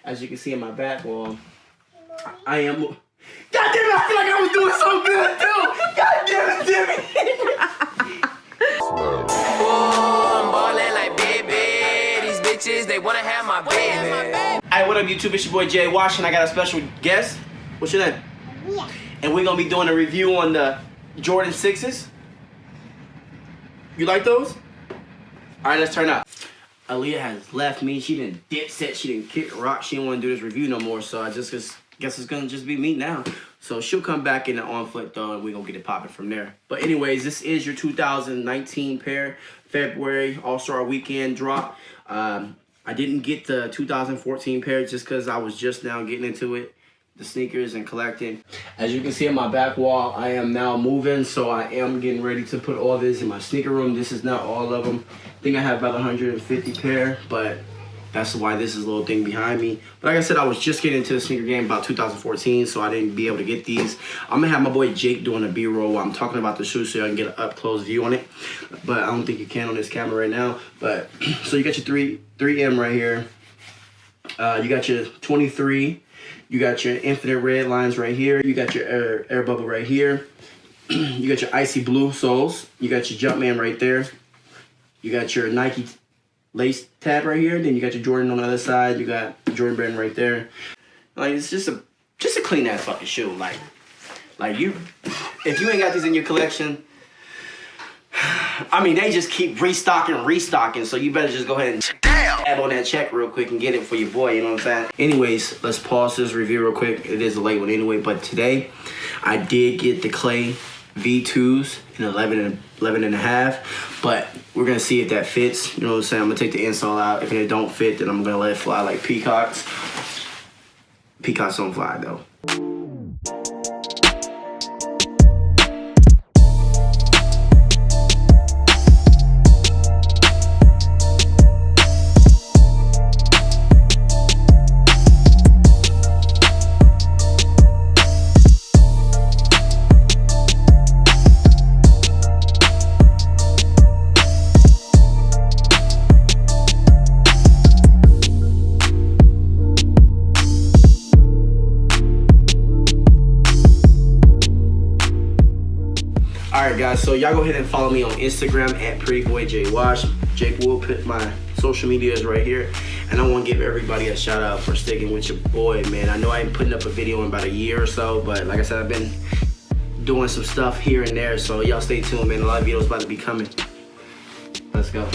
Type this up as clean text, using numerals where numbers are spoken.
As you can see in my back wall, I am. God damn it! I feel like I was doing so good too. God damn it, Jimmy. Oh, I'm ballin' like baby. These bitches, they wanna have my baby. Hey, what up, YouTube? It's your boy Jay Wash, and I got a special guest. What's your name? Yeah. And we're gonna be doing a review on the Jordan 6's. You like those? All right, let's turn up. Aaliyah has left me. She didn't dipset. She didn't kick rock. She didn't want to do this review no more. So I just guess it's gonna just be me now. So she'll come back in the on foot though, and we're gonna get it popping from there. But anyways, this is your 2019 pair, February All-Star Weekend drop. I didn't get the 2014 pair just because I was just now getting into it, the sneakers and collecting. As you can see on my back wall, I am now moving, so I am getting ready to put all this in my sneaker room. This is not all of them. I think I have about 150 pair, but that's why this is a little thing behind me. But like I said, I was just getting into the sneaker game about 2014, so I didn't be able to get these. I'm gonna have my boy Jake doing a B-roll while I'm talking about the shoes so y'all can get an up-close view on it. But I don't think you can on this camera right now. But so you got your 3M right here. You got your 23. You got your infinite red lines right here. You got your air bubble right here. You got your icy blue soles. You got your Jumpman right there. You got your Nike lace tab right here. Then you got your Jordan on the other side. You got Jordan brand right there. Like, it's just a clean ass fucking shoe. Like you, if you ain't got these in your collection, I mean, they just keep restocking. So you better just go ahead and tab on that check real quick and get it for your boy, you know what I'm saying? Anyways, let's pause this review real quick. It is a late one anyway, but today I did get the Clay V2s in 11 and a half, but we're gonna see if that fits, you know what I'm saying? I'm gonna take the insole out. If it don't fit, then I'm gonna let it fly like peacocks. Peacocks don't fly though. Alright guys, so y'all go ahead and follow me on Instagram at PrettyBoyJWash. Jake will put my social medias right here. And I want to give everybody a shout out for sticking with your boy, man. I know I ain't putting up a video in about a year or so, but like I said, I've been doing some stuff here and there. So y'all stay tuned, man. A lot of videos about to be coming. Let's go.